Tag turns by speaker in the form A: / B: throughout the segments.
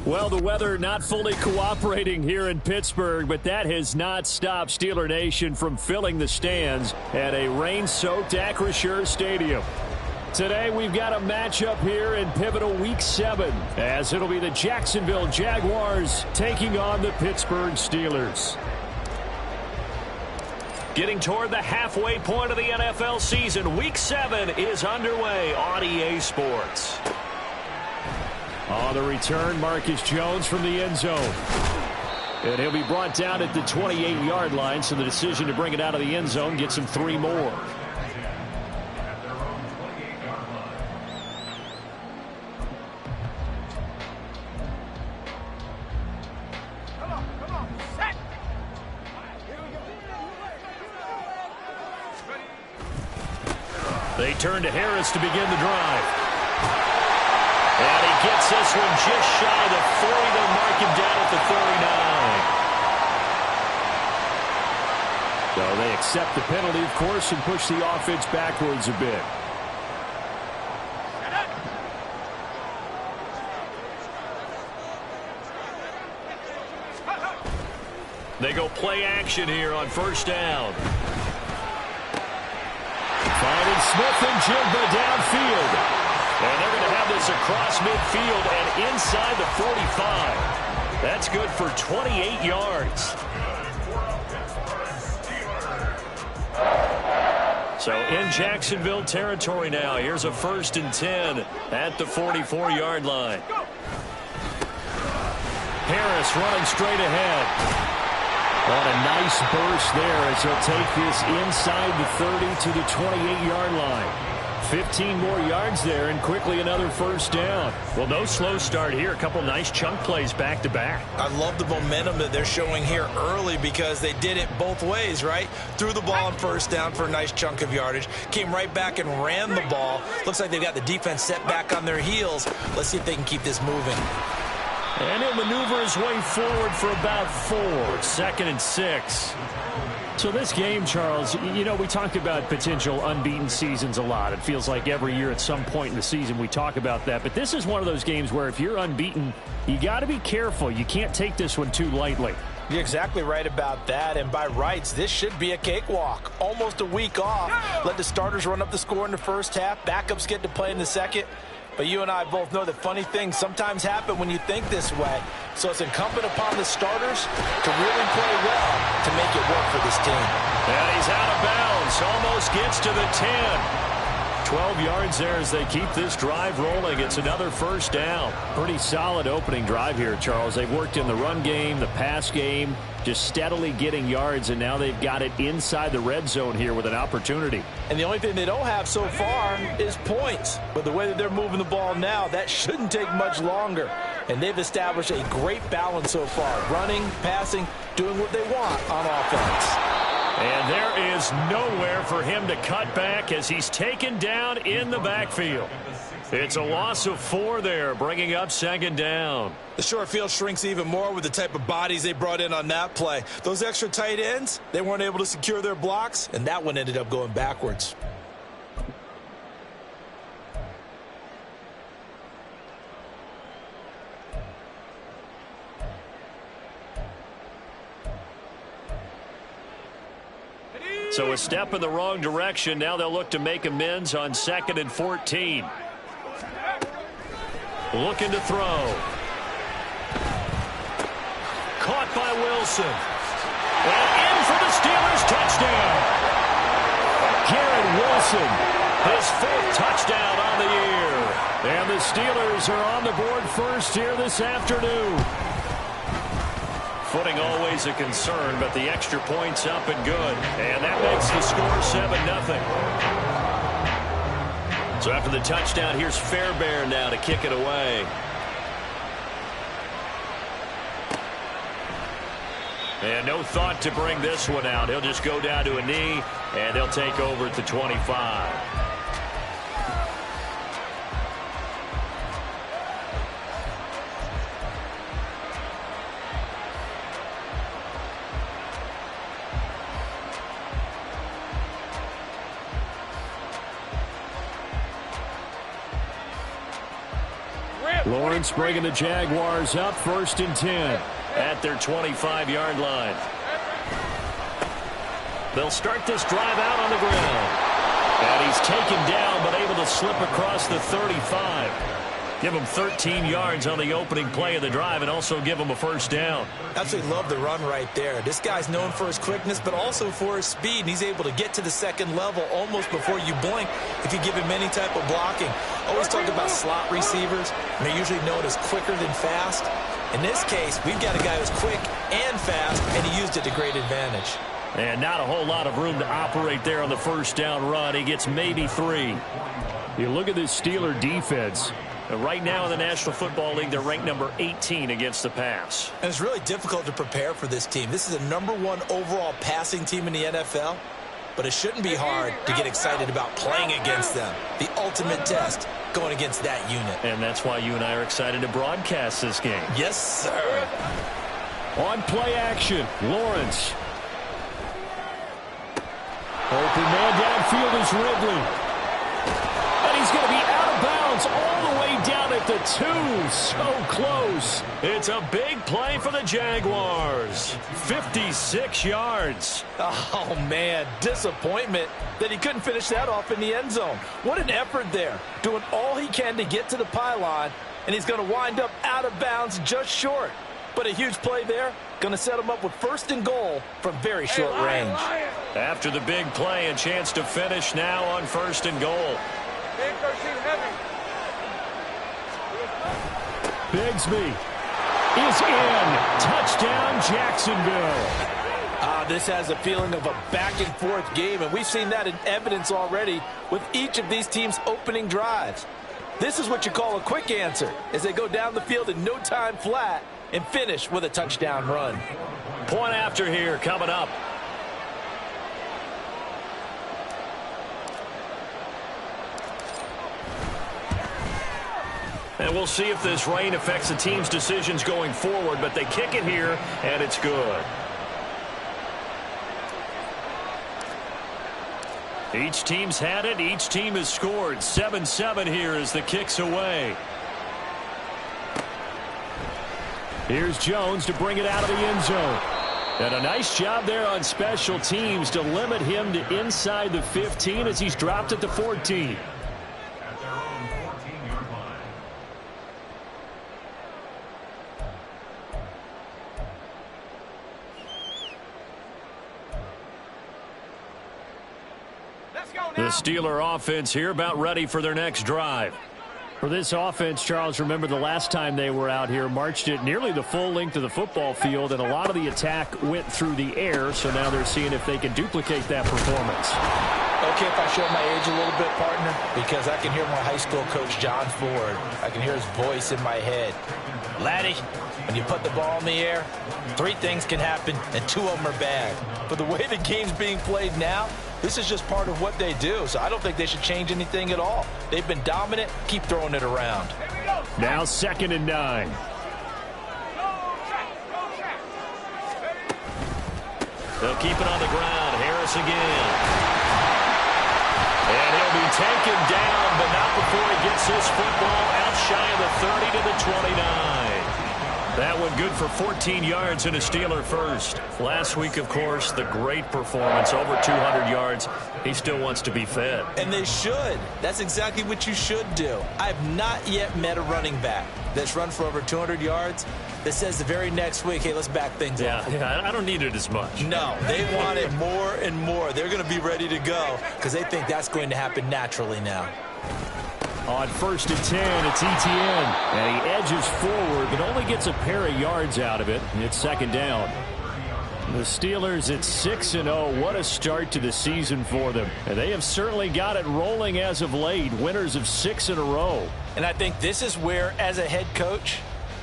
A: Well, the weather not fully cooperating here in Pittsburgh, but that has not stopped Steeler Nation from filling the stands at a rain-soaked Acrisure Stadium. Today, we've got a matchup here in pivotal Week 7, as it'll be the Jacksonville Jaguars taking on the Pittsburgh Steelers. Getting toward the halfway point of the NFL season, Week 7 is underway on EA Sports. On the return, Marcus Jones from the end zone. And he'll be brought down at the 28-yard line, so the decision to bring it out of the end zone gets him 3 more. They turn to Harris to begin the drive. And he gets this one just shy of the 40. They'll mark him down at the 39. So they accept the penalty, of course, and push the offense backwards a bit. They go play action here on first down. Finding Smith and Jigba downfield. And they're going to have this across midfield and inside the 45. That's good for 28 yards. So in Jacksonville territory now. Here's a 1st and 10 at the 44-yard line. Harris running straight ahead. On a nice burst there as he'll take this inside the 30 to the 28-yard line. 15 more yards there and quickly another first down. Well, no slow start here. A couple nice chunk plays back-to-back.
B: I love the momentum that they're showing here early because they did it both ways, right? Threw the ball on first down for a nice chunk of yardage. Came right back and ran the ball. Looks like they've got the defense set back on their heels. Let's see if they can keep this moving.
A: And he'll maneuver his way forward for about 4. 2nd and 6. So this game, Charles, you know, we talked about potential unbeaten seasons a lot. It feels like every year at some point in the season we talk about that. But this is one of those games where if you're unbeaten, you got to be careful. You can't take this one too lightly.
B: You're exactly right about that. And by rights, this should be a cakewalk. Almost a week off. Let the starters run up the score in the first half. Backups get to play in the second. But you and I both know that funny things sometimes happen when you think this way. So it's incumbent upon the starters to really play well to make it work for this team.
A: And he's out of bounds. Almost gets to the 10. 12 yards there as they keep this drive rolling. It's another first down. Pretty solid opening drive here, Charles. They've worked in the run game, the pass game, just steadily getting yards, and now they've got it inside the red zone here with an opportunity.
B: And the only thing they don't have so far is points. But the way that they're moving the ball now, that shouldn't take much longer. And they've established a great balance so far. Running, passing, doing what they want on offense.
A: And there is nowhere for him to cut back as he's taken down in the backfield. It's a loss of 4 there, bringing up 2nd down.
B: The short field shrinks even more with the type of bodies they brought in on that play. Those extra tight ends, they weren't able to secure their blocks, and that one ended up going backwards.
A: So a step in the wrong direction. Now they'll look to make amends on 2nd and 14. Looking to throw. Caught by Wilson. And in for the Steelers touchdown. Garrett Wilson, his 4th touchdown on the year. And the Steelers are on the board first here this afternoon. Footing always a concern, but the extra point's up and good. And that makes the score 7-0. So after the touchdown, here's Fairbairn now to kick it away. And no thought to bring this one out. He'll just go down to a knee, and they'll take over at the 25.
C: Rip.
A: Lawrence bringing the Jaguars up 1st and 10 at their 25-yard line. They'll start this drive out on the ground. And he's taken down but able to slip across the 35. Give him 13 yards on the opening play of the drive and also give him a first down.
B: Absolutely love the run right there. This guy's known for his quickness but also for his speed. And he's able to get to the second level almost before you blink if you give him any type of blocking. Always talk about slot receivers, and they're usually known as quicker than fast. In this case, we've got a guy who's quick and fast, and he used it to great advantage.
A: And not a whole lot of room to operate there on the first down run. He gets maybe 3. You look at this Steeler defense. Right now in the National Football League, they're ranked number 18 against the pass.
B: And it's really difficult to prepare for this team. This is a #1 overall passing team in the NFL, but it shouldn't be hard to get excited about playing against them. The ultimate test going against that unit.
A: And that's why you and I are excited to broadcast this game.
B: Yes, sir.
A: On play action, Lawrence. Open man downfield is Ridley. And he's going to be out of bounds all the way down at the 2. So close. It's a big play for the Jaguars. 56 yards.
B: Oh, man, disappointment that he couldn't finish that off in the end zone. What an effort there. Doing all he can to get to the pylon, and he's going to wind up out of bounds just short. But a huge play there. Going to set him up with 1st and goal from very short range.
A: After the big play, a chance to finish now on 1st and goal. Bigsby is in. Touchdown, Jacksonville.
B: This has a feeling of a back-and-forth game, and we've seen that in evidence already with each of these teams' opening drives. This is what you call a quick answer, as they go down the field in no time flat and finish with a touchdown run.
A: Point after here coming up. And we'll see if this rain affects the team's decisions going forward, but they kick it here, and it's good. Each team's had it. Each team has scored. 7-7 here as the kick's away. Here's Jones to bring it out of the end zone. And a nice job there on special teams to limit him to inside the 15 as he's dropped at the 14. The Steeler offense here about ready for their next drive. For this offense, Charles, remember the last time they were out here, marched it nearly the full length of the football field, and a lot of the attack went through the air, so now they're seeing if they can duplicate that performance.
B: Okay, if I show my age a little bit, partner, because I can hear my high school coach, John Ford. I can hear his voice in my head. Laddie, when you put the ball in the air, 3 things can happen, and 2 of them are bad. But the way the game's being played now, this is just part of what they do, so I don't think they should change anything at all. They've been dominant. Keep throwing it around.
A: Now 2nd and 9. They'll keep it on the ground. Harris again. And he'll be taken down, but not before he gets this football out shy of the 30 to the 29. That one good for 14 yards and a Steeler first. Last week, of course, the great performance, over 200 yards. He still wants to be fed.
B: And they should. That's exactly what you should do. I've not yet met a running back that's run for over 200 yards that says the very next week, hey, let's back things up.
A: Yeah, I don't need it as much.
B: No, they want it more and more. They're going to be ready to go because they think that's going to happen naturally now.
A: On 1st and 10, it's Etienne. And he edges forward, but only gets a pair of yards out of it. It's 2nd down. The Steelers at 6-0. What a start to the season for them. And they have certainly got it rolling as of late. Winners of 6 in a row.
B: And I think this is where, as a head coach,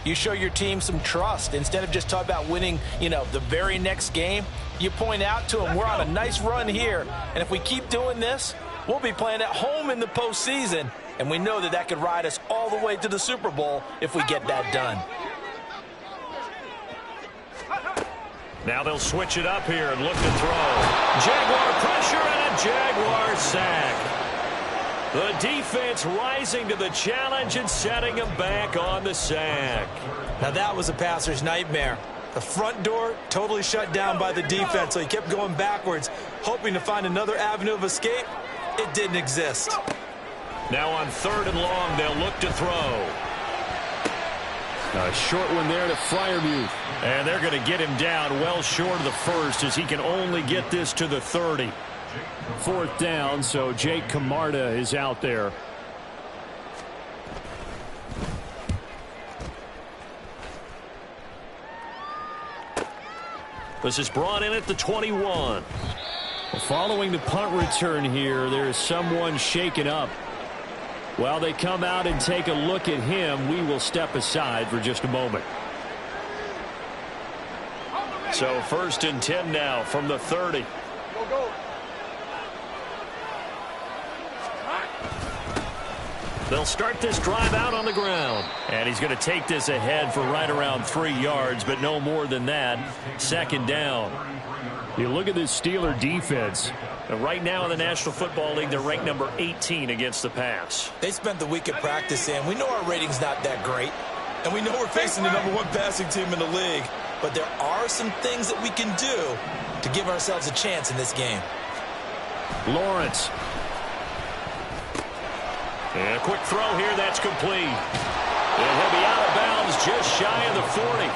B: you show your team some trust. Instead of just talking about winning, the very next game, you point out to them, we're on a nice run here. And if we keep doing this, we'll be playing at home in the postseason. And we know that could ride us all the way to the Super Bowl if we get that done.
A: Now they'll switch it up here and look to throw. Jaguar pressure and a Jaguar sack. The defense rising to the challenge and setting him back on the sack.
B: Now that was a passer's nightmare. The front door totally shut down by the defense, so he kept going backwards, hoping to find another avenue of escape. It didn't exist.
A: Now on 3rd and long, they'll look to throw. A short one there to Fryermuth. And they're going to get him down well short of the first as he can only get this to the 30. 4th down, so Jake Camarda is out there. This is brought in at the 21. Following the punt return here, there is someone shaken up. While they come out and take a look at him, we will step aside for just a moment. So 1st and 10 now from the 30. They'll start this drive out on the ground. And he's going to take this ahead for right around 3 yards, but no more than that. 2nd down. You look at this Steeler defense. Right now in the National Football League, they're ranked number 18 against the pass.
B: They spent the week at practice, and we know our rating's not that great. And we know we're facing the #1 passing team in the league. But there are some things that we can do to give ourselves a chance in this game.
A: Lawrence. And a quick throw here, that's complete. And he'll be out of bounds just shy of the 40.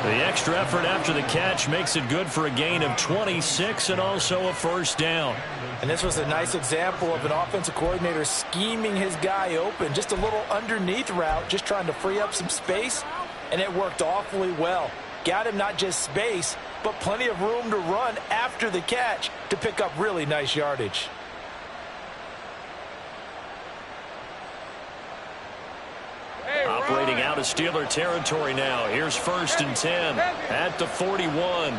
A: The extra effort after the catch makes it good for a gain of 26 and also a 1st down.
B: And this was a nice example of an offensive coordinator scheming his guy open. Just a little underneath route, just trying to free up some space, and it worked awfully well. Got him not just space, but plenty of room to run after the catch to pick up really nice yardage.
A: Operating out of Steeler territory now. Here's 1st and 10 at the 41.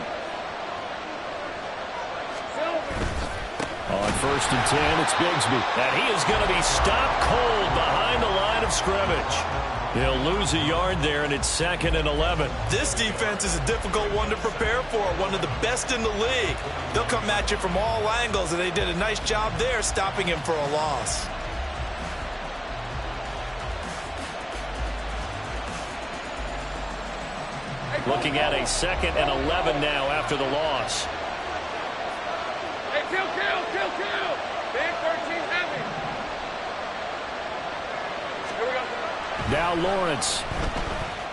A: On 1st and 10, it's Bigsby. And he is going to be stopped cold behind the line of scrimmage. He'll lose a yard there, and it's 2nd and 11.
B: This defense is a difficult one to prepare for, one of the best in the league. They'll come at you from all angles, and they did a nice job there stopping him for a loss.
A: Looking at a 2nd and 11 now after the loss.
C: Hey, kill. Big 13 heavy. Here we go.
A: Now Lawrence.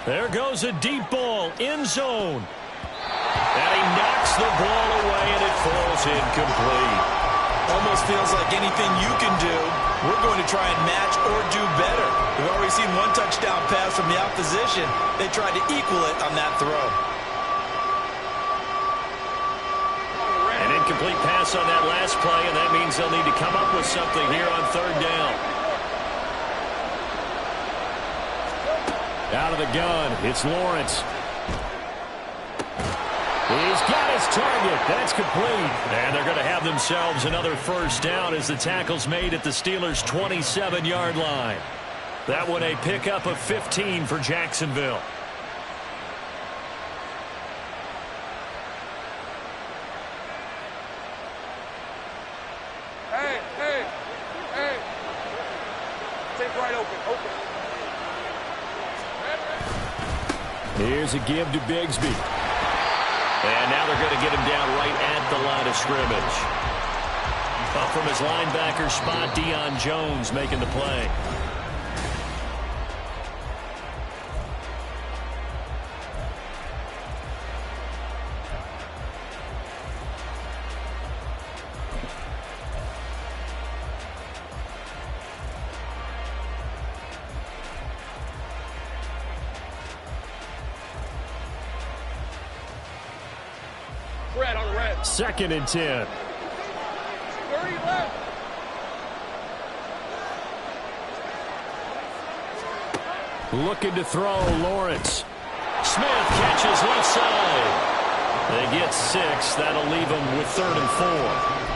A: There goes a deep ball, end zone. And he knocks the ball away, and it falls incomplete.
B: Almost feels like anything you can do, we're going to try and match or do better. We've already seen one touchdown pass from the opposition. They tried to equal it on that throw.
A: An incomplete pass on that last play, and that means they'll need to come up with something here on 3rd down. Out of the gun, it's Lawrence. He's got his target. That's complete. And they're going to have themselves another 1st down as the tackle's made at the Steelers' 27-yard line. That one a pickup of 15 for Jacksonville.
C: Hey. Take right open.
A: Here's a give to Bigsby. And now they're going to get him down right at the line of scrimmage. Up from his linebacker spot, Deion Jones making the play.
C: Red on the red.
A: 2nd and 10.
C: 30 left.
A: Looking to throw, Lawrence. Smith catches left side. They get 6. That'll leave them with 3rd and 4.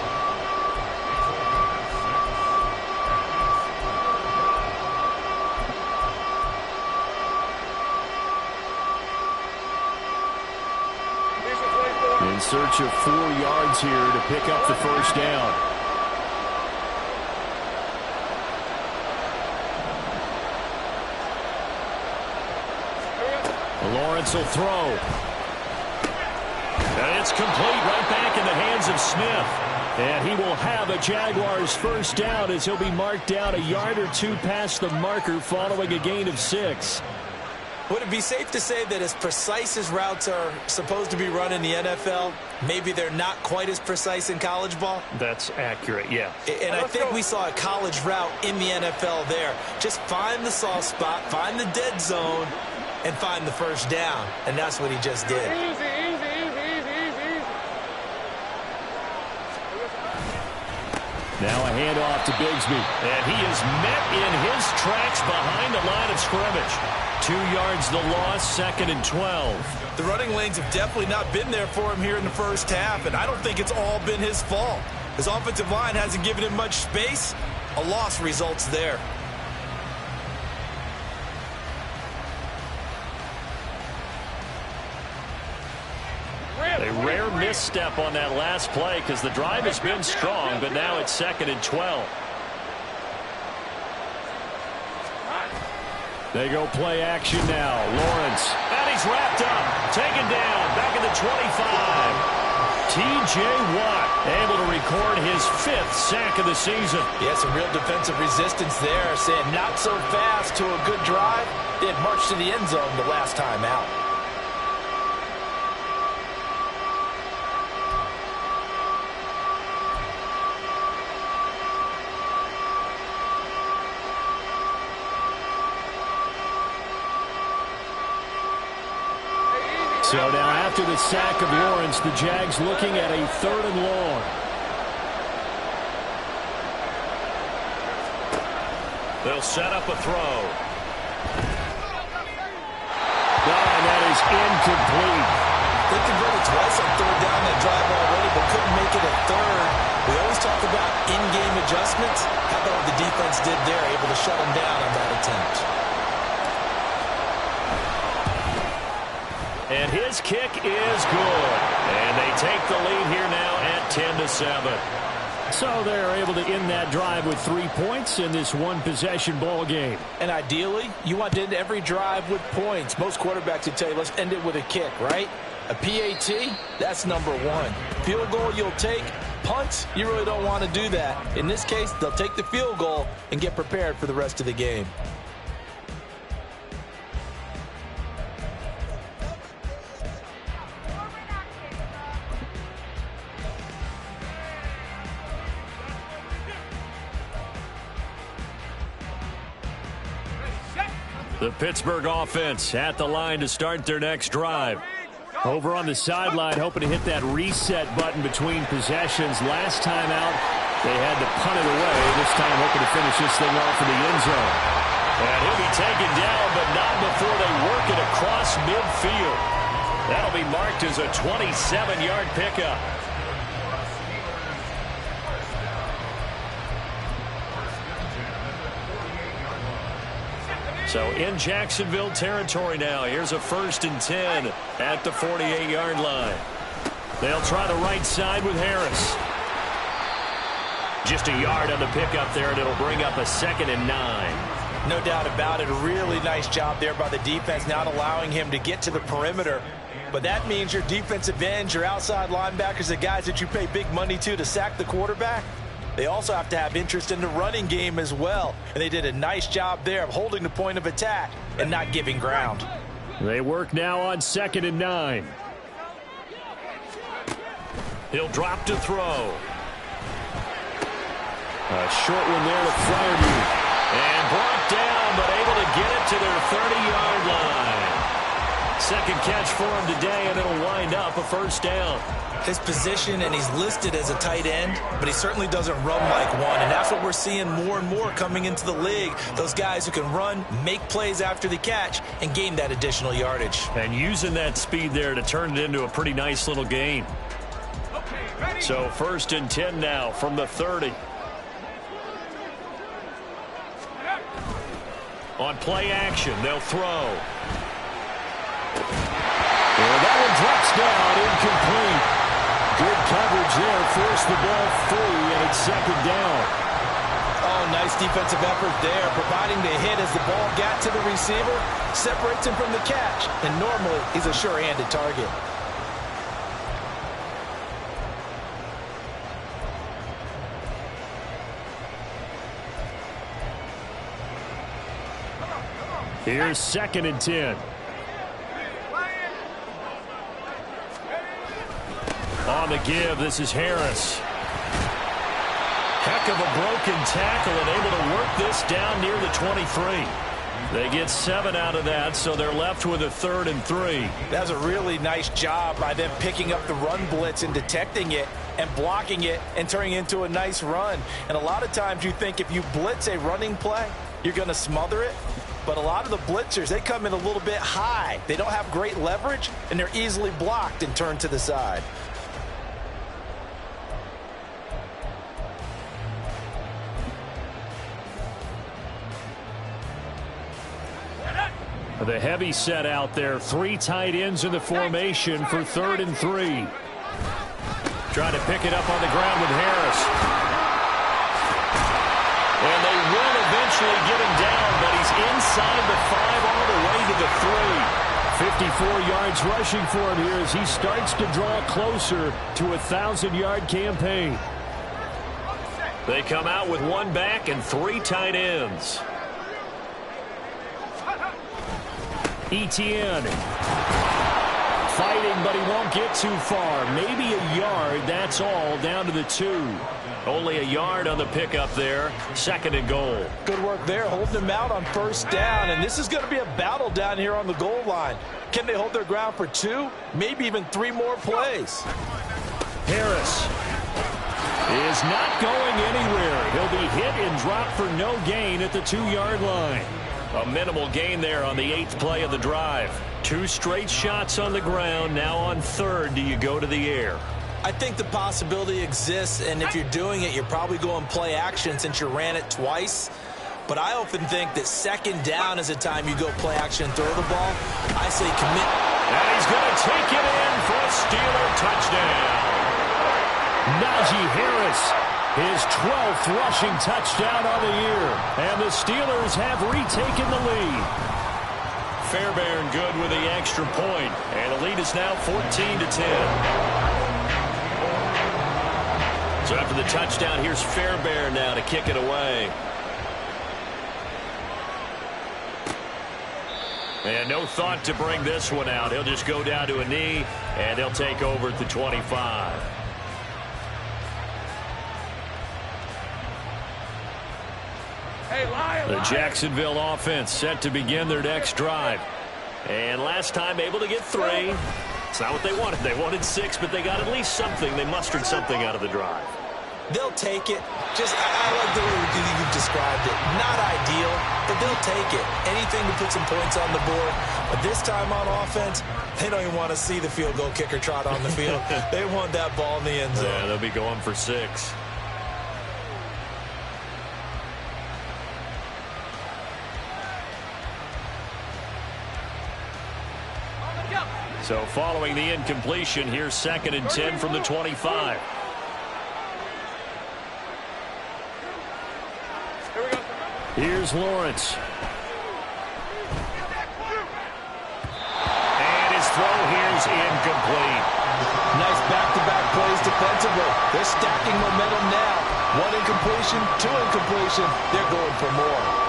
A: In search of 4 yards here to pick up the 1st down. Lawrence will throw. And it's complete, right back in the hands of Smith. And he will have a Jaguars first down as he'll be marked down a yard or two past the marker following a gain of 6.
B: Would it be safe to say that as precise as routes are supposed to be run in the NFL, maybe they're not quite as precise in college ball?
A: That's accurate, yeah.
B: And I think we saw a college route in the NFL there. Just find the soft spot, find the dead zone, and find the first down. And that's what he just did.
C: Easy.
A: Now a handoff to Bigsby. And he is met in his tracks behind the line of scrimmage. 2 yards the loss, 2nd and 12.
B: The running lanes have definitely not been there for him here in the first half, and I don't think it's all been his fault. His offensive line hasn't given him much space. A loss results there.
A: A rare misstep on that last play because the drive has been strong, but now it's 2nd and 12. They go play action now. Lawrence. And he's wrapped up. Taken down. Back at the 25. T.J. Watt able to record his 5th sack of the season.
B: Yeah, some real defensive resistance there. Saying not so fast to a good drive. They had marched to the end zone the last time out.
A: So now after the sack of Lawrence, the Jags looking at a 3rd and long. They'll set up a throw. And that is incomplete.
B: They converted twice on 3rd down that drive already, but couldn't make it a 3rd. We always talk about in-game adjustments. How about what the defense did there, able to shut them down on that attempt.
A: And his kick is good. And they take the lead here now at 10-7. So they're able to end that drive with 3 points in this one-possession ball game.
B: And ideally, you want to end every drive with points. Most quarterbacks would tell you, let's end it with a kick, right? A PAT, that's number 1. Field goal you'll take. Punts, you really don't want to do that. In this case, they'll take the field goal and get prepared for the rest of the game.
A: The Pittsburgh offense at the line to start their next drive. Over on the sideline, hoping to hit that reset button between possessions. Last time out, they had to punt it away. This time hoping to finish this thing off in the end zone. And he'll be taken down, but not before they work it across midfield. That'll be marked as a 27-yard pickup. So in Jacksonville territory now. Here's a 1st and 10 at the 48-yard line. They'll try the right side with Harris. Just a yard on the pickup there, and it'll bring up a 2nd and 9.
B: No doubt about it. A really nice job there by the defense, not allowing him to get to the perimeter. But that means your defensive ends, your outside linebackers, the guys that you pay big money to sack the quarterback, they also have to have interest in the running game as well. And they did a nice job there of holding the point of attack and not giving ground.
A: They work now on 2nd and 9. He'll drop to throw. A short one there with Fryermuth. And brought down, but able to get it to their 30-yard line. 2nd catch for him today, and it'll wind up a 1st down.
B: His position, and he's listed as a tight end, but he certainly doesn't run like one, and that's what we're seeing more and more coming into the league. Those guys who can run, make plays after the catch, and gain that additional yardage.
A: And using that speed there to turn it into a pretty nice little gain. So 1st and 10 now from the 30. On play action, they'll throw. And that one drops down, incomplete. Good coverage there, forced the ball free, and it's 2nd down.
B: Oh, nice defensive effort there, providing the hit as the ball got to the receiver, separates him from the catch, and normally he's a sure-handed target.
A: Here's 2nd and 10. On the give, this is Harris. Heck of a broken tackle and able to work this down near the 23. They get 7 out of that, so they're left with a 3rd and 3.
B: That's a really nice job by them picking up the run blitz and detecting it and blocking it and turning it into a nice run. And a lot of times you think if you blitz a running play, you're going to smother it. But a lot of the blitzers, they come in a little bit high. They don't have great leverage, and they're easily blocked and turned to the side.
A: The heavy set out there. 3 tight ends in the formation for 3rd and 3. Trying to pick it up on the ground with Harris. And they will eventually get him down, but he's inside the 5 all the way to the 3. 54 yards rushing for him here as he starts to draw closer to a 1,000-yard campaign. They come out with 1 back and 3 tight ends. Etienne fighting, but he won't get too far. Maybe a yard, that's all, down to the 2. Only a yard on the pickup there. 2nd and goal.
B: Good work there, holding them out on 1st down, and this is going to be a battle down here on the goal line. Can they hold their ground for 2, maybe even 3 more plays?
A: Harris is not going anywhere. He'll be hit and dropped for no gain at the 2-yard line. A minimal gain there on the 8th play of the drive. 2 straight shots on the ground. Now on 3rd, do you go to the air?
B: I think the possibility exists, and if you're doing it, you're probably going play action since you ran it twice. But I often think that 2nd down is a time you go play action and throw the ball. I say commit.
A: And he's going to take it in for a Steeler touchdown. Najee Harris, his 12th rushing touchdown on the year. And the Steelers have retaken the lead. Fairbairn good with the extra point. And the lead is now 14-10. So after the touchdown, here's Fairbairn now to kick it away. And no thought to bring this one out. He'll just go down to a knee, and they'll take over at the 25. The Jacksonville offense set to begin their next drive. And last time able to get 3. It's not what they wanted. They wanted 6, but they got at least something. They mustered something out of the drive.
B: They'll take it. I like the way you've described it. Not ideal, but they'll take it. Anything to put some points on the board. But this time on offense, they don't even want to see the field goal kicker trot on the field. They want that ball in the end zone.
A: Yeah, they'll be going for 6. So following the incompletion, here's 2nd and 10 from the 25. Here's Lawrence. And his throw here's incomplete.
B: Nice back-to-back plays defensively. They're stacking momentum now. 1 incompletion, 2 incompletion. They're going for more.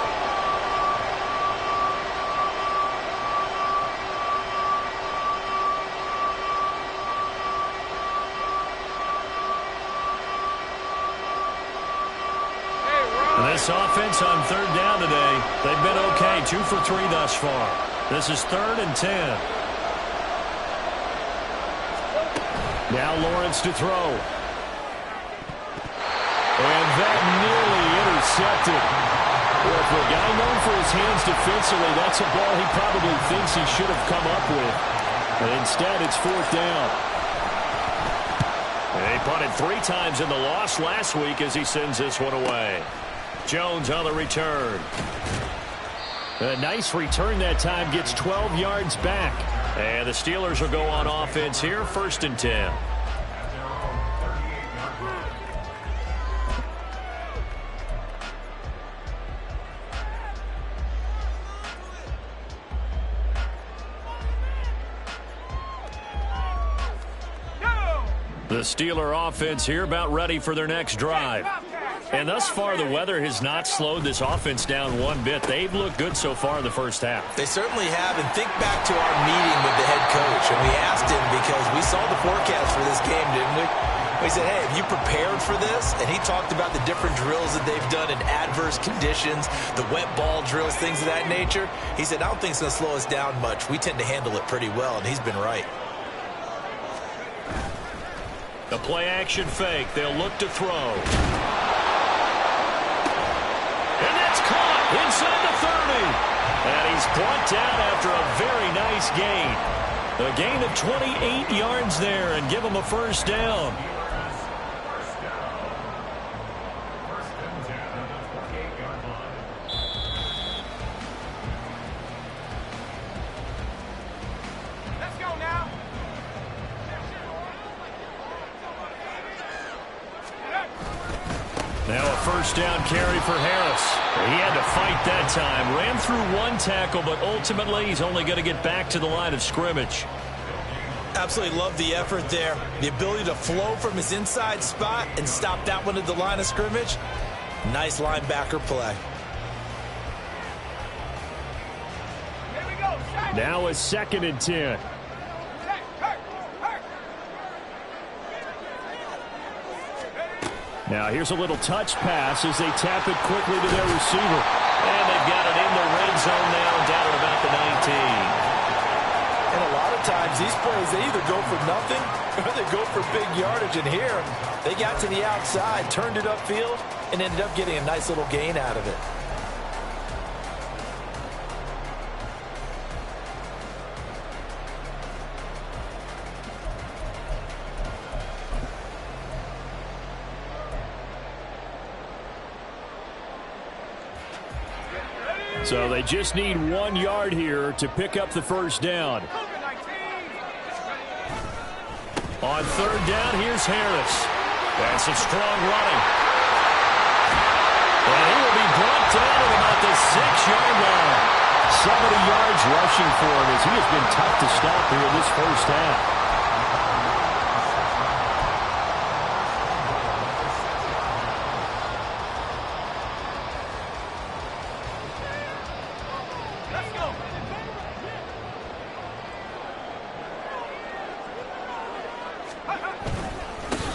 A: This offense on 3rd down today, they've been okay. 2 for 3 thus far. This is 3rd and 10. Now Lawrence to throw. And that nearly intercepted. Well, for a guy known for his hands defensively, that's a ball he probably thinks he should have come up with. But instead, it's 4th down. And he punted 3 times in the loss last week as he sends this one away. Jones on the return. A nice return that time, gets 12 yards back. And the Steelers will go on offense here, 1st and 10. The Steeler offense here about ready for their next drive. And thus far, the weather has not slowed this offense down one bit. They've looked good so far in the first half.
B: They certainly have. And think back to our meeting with the head coach. And we asked him because we saw the forecast for this game, didn't we? We said, hey, have you prepared for this? And he talked about the different drills that they've done in adverse conditions, the wet ball drills, things of that nature. He said, I don't think it's going to slow us down much. We tend to handle it pretty well, and he's been right.
A: The play-action fake. They'll look to throw. And that's caught inside the 30. And he's brought down after a very nice gain. A gain of 28 yards there and give him a first down. Now a first down carry for Harris. He had to fight that time. Ran through one tackle, but ultimately he's only going to get back to the line of scrimmage.
B: Absolutely love the effort there. The ability to flow from his inside spot and stop that one at the line of scrimmage. Nice linebacker play.
A: Now a 2nd and 10. Now here's a little touch pass as they tap it quickly to their receiver. And they've got it in the red zone now, down at about the 19.
B: And a lot of times these plays, they either go for nothing or they go for big yardage. And here, they got to the outside, turned it upfield, and ended up getting a nice little gain out of it.
A: So they just need 1 yard here to pick up the first down. On 3rd down, here's Harris. That's a strong running. And he will be brought down at about the 6-yard line. 70 yards rushing for him as he has been tough to stop here in this first half.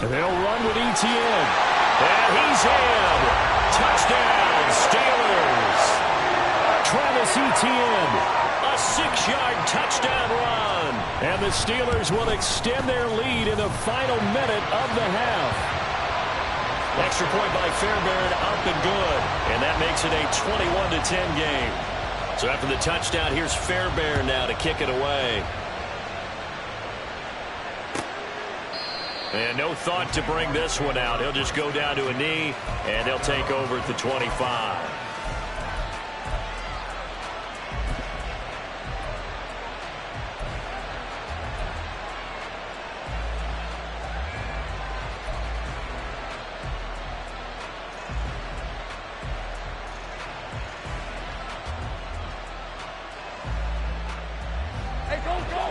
A: They'll run with ETN. And he's in. Touchdown, Steelers. Travis Etienne, a 6-yard touchdown run. And the Steelers will extend their lead in the final minute of the half. Extra point by Fairbairn, up and good. And that makes it a 21-10 game. So after the touchdown, here's Fairbairn now to kick it away. And no thought to bring this one out. He'll just go down to a knee, and he'll take over at the 25.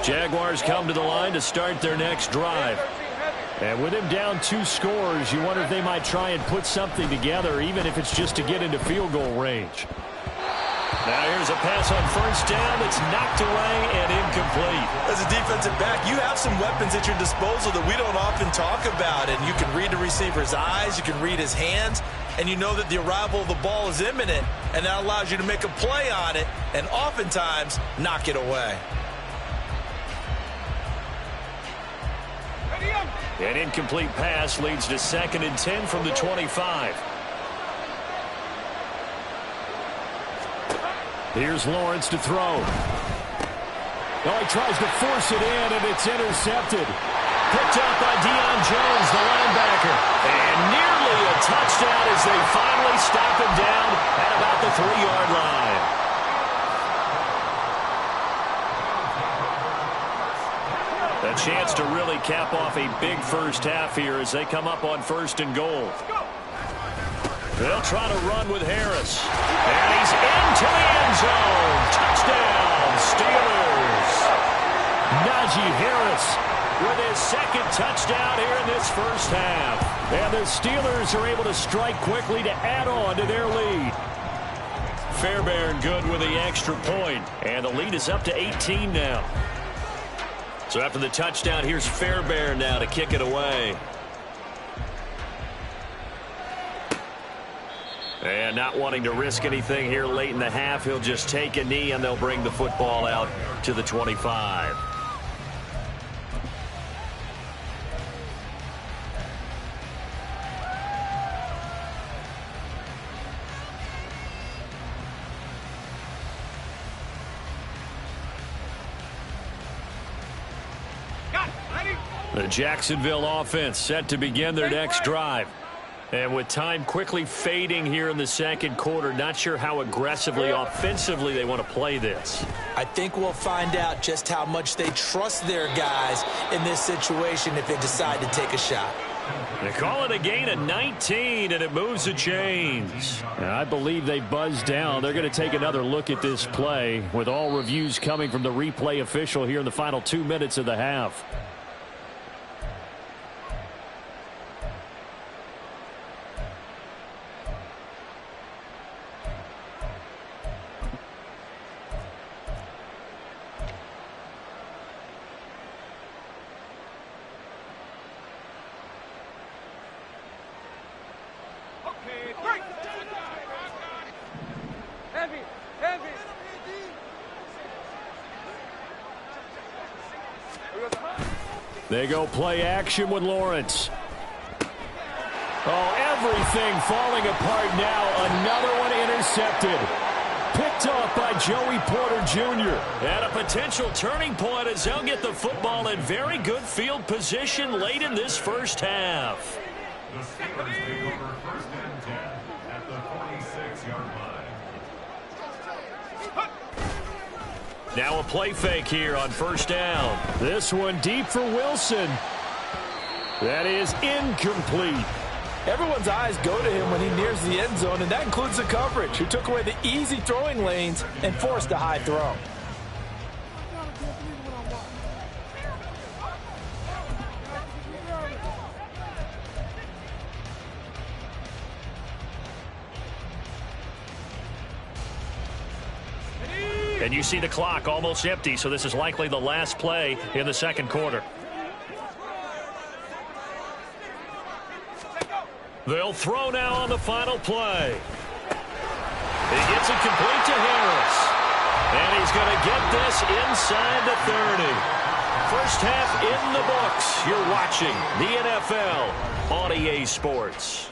A: Jaguars come to the line to start their next drive. And with him down 2 scores, you wonder if they might try and put something together, even if it's just to get into field goal range. Now here's a pass on first down that's knocked away and incomplete.
B: As a defensive back, you have some weapons at your disposal that we don't often talk about. And you can read the receiver's eyes, you can read his hands, and you know that the arrival of the ball is imminent. And that allows you to make a play on it and oftentimes knock it away.
A: An incomplete pass leads to 2nd and 10 from the 25. Here's Lawrence to throw. Oh, he tries to force it in, and it's intercepted. Picked up by Deion Jones, the linebacker. And nearly a touchdown as they finally stop him down at about the 3-yard line. A chance to really cap off a big first half here as they come up on 1st and goal. They'll try to run with Harris. And he's into the end zone. Touchdown, Steelers. Najee Harris with his second touchdown here in this first half. And the Steelers are able to strike quickly to add on to their lead. Fairbairn good with the extra point, and the lead is up to 18 now. So after the touchdown, here's Fairbairn now to kick it away. And not wanting to risk anything here late in the half, he'll just take a knee, and they'll bring the football out to the 25. The Jacksonville offense set to begin their next drive. And with time quickly fading here in the second quarter, not sure how aggressively, offensively they want to play this.
B: I think we'll find out just how much they trust their guys in this situation if they decide to take a shot.
A: They call it a gain of 19, and it moves the chains. And I believe they buzzed down. They're going to take another look at this play, with all reviews coming from the replay official here in the final 2 minutes of the half. They go play action with Lawrence. Oh, everything falling apart now. Another one intercepted. Picked off by Joey Porter Jr. And a potential turning point as they'll get the football in very good field position late in this first half.
D: The Steelers take over first and 10 at the 46-yard line.
A: Now a play fake here on first down. This one deep for Wilson. That is incomplete.
B: Everyone's eyes go to him when he nears the end zone, and that includes the coverage, who took away the easy throwing lanes and forced a high throw.
A: And you see the clock almost empty, so this is likely the last play in the second quarter. They'll throw now on the final play. He gets it complete to Harris. And he's going to get this inside the 30. First half in the books. You're watching the NFL on EA Sports.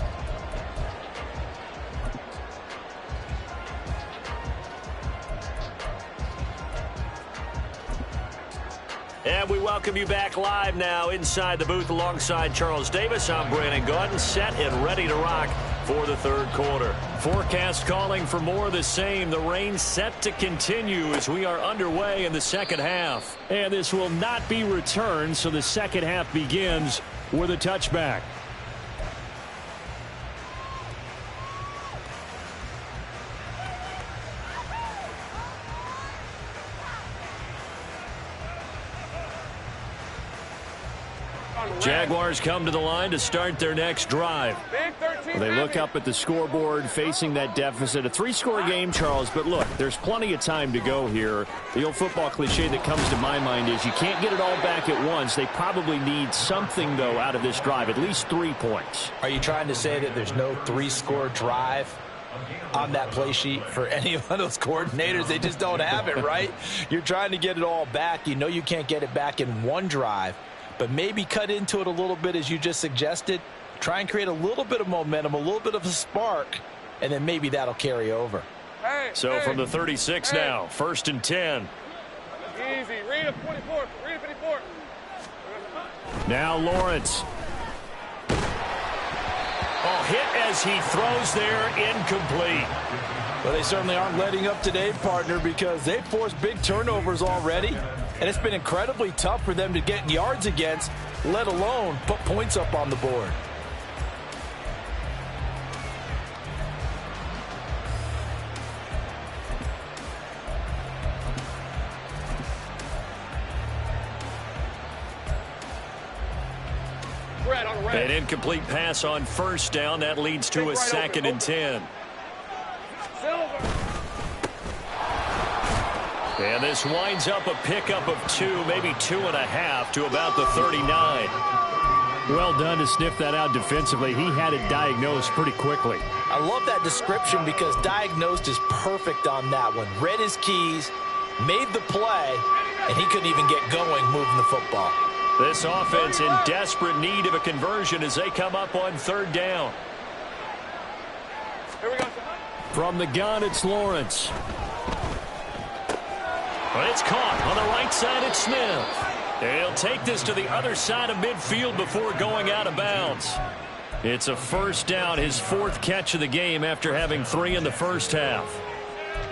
A: And we welcome you back live now inside the booth alongside Charles Davis. I'm Brandon Gaudin, set and ready to rock for the third quarter. Forecast calling for more of the same. The rain set to continue as we are underway in the second half. And this will not be returned, so the second half begins with a touchback. Jaguars come to the line to start their next drive. They look up at the scoreboard facing that deficit. A three-score game, Charles, but look, there's plenty of time to go here. The old football cliche that comes to my mind is you can't get it all back at once. They probably need something, though, out of this drive, at least 3 points.
B: Are you trying to say that there's no three-score drive on that play sheet for any of those coordinators? They just don't have it, right? You're trying to get it all back. You know you can't get it back in one drive. But maybe cut into it a little bit as you just suggested. Try and create a little bit of momentum, a little bit of a spark, and then maybe that'll carry over.
A: So from the 36 now, first and 10.
C: Easy. Read a 24. Read a 54.
A: Now Lawrence. Oh, hit as he throws there, incomplete.
B: Well, they certainly aren't letting up today, partner, because they've forced big turnovers already. And it's been incredibly tough for them to get yards against, let alone put points up on the board.
A: An incomplete pass on first down. That leads to a 2nd and 10. And this winds up a pickup of 2, maybe 2.5 to about the 39. Well done to sniff that out defensively. He had it diagnosed pretty quickly.
B: I love that description because diagnosed is perfect on that one. Read his keys, made the play, and he couldn't even get going moving the football.
A: This offense in desperate need of a conversion as they come up on 3rd down.
C: Here we go.
A: From the gun, it's Lawrence. But it's caught on the right side. It's Smith. He'll take this to the other side of midfield before going out of bounds. It's a 1st down, his 4th catch of the game after having 3 in the first half.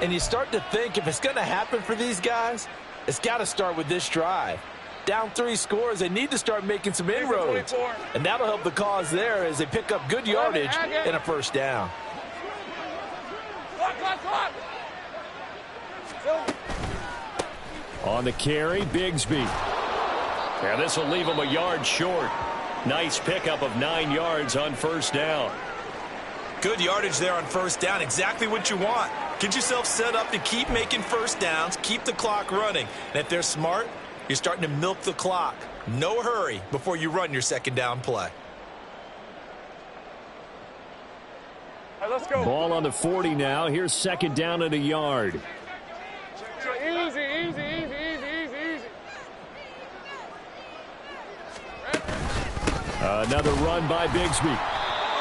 B: And you start to think if it's going to happen for these guys, it's got to start with this drive. Down 3 scores, they need to start making some inroads. And that'll help the cause there as they pick up good yardage in a 1st down.
A: On the carry, Bigsby. And this will leave him a yard short. Nice pickup of 9 yards on 1st down.
E: Good yardage there on 1st down. Exactly what you want. Get yourself set up to keep making 1st downs, keep the clock running. And if they're smart, you're starting to milk the clock. No hurry before you run your 2nd down play.
C: All right, let's go.
A: Ball on the 40 now. Here's 2nd down and a yard.
C: Easy, easy, easy, easy, easy, easy.
A: Another run by Bigsby.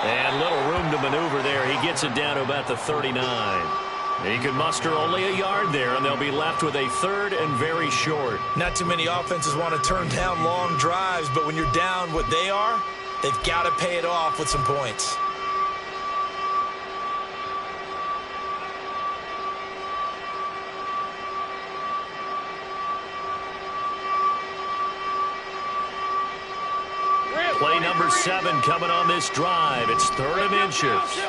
A: And little room to maneuver there. He gets it down to about the 39. He can muster only a yard there, and they'll be left with a 3rd and very short.
E: Not too many offenses want to turn down long drives, but when you're down what they are, they've got to pay it off with some points.
A: Play number 7 coming on this drive. It's 3rd and inches.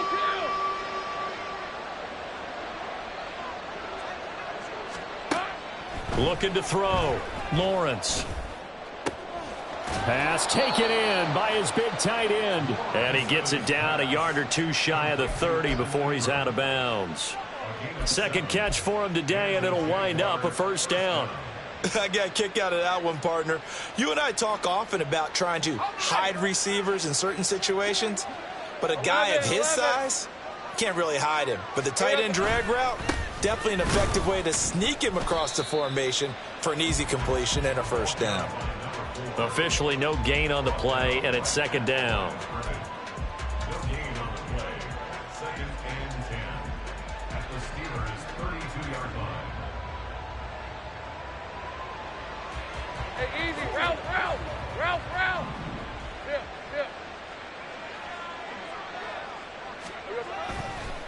A: Looking to throw. Lawrence. Pass taken in by his big tight end. And he gets it down a yard or 2 shy of the 30 before he's out of bounds. 2nd catch for him today, and it'll wind up a 1st down.
E: I got a kick out of that one, partner. You and I talk often about trying to hide receivers in certain situations, but a guy of his size can't really hide him. But the tight end drag route, definitely an effective way to sneak him across the formation for an easy completion and a 1st down.
A: Officially no gain on the play, and it's 2nd down.
D: No gain on the play. 2nd and 10 at the Steelers' 32-yard line.
C: Hey, easy. Route. Yeah.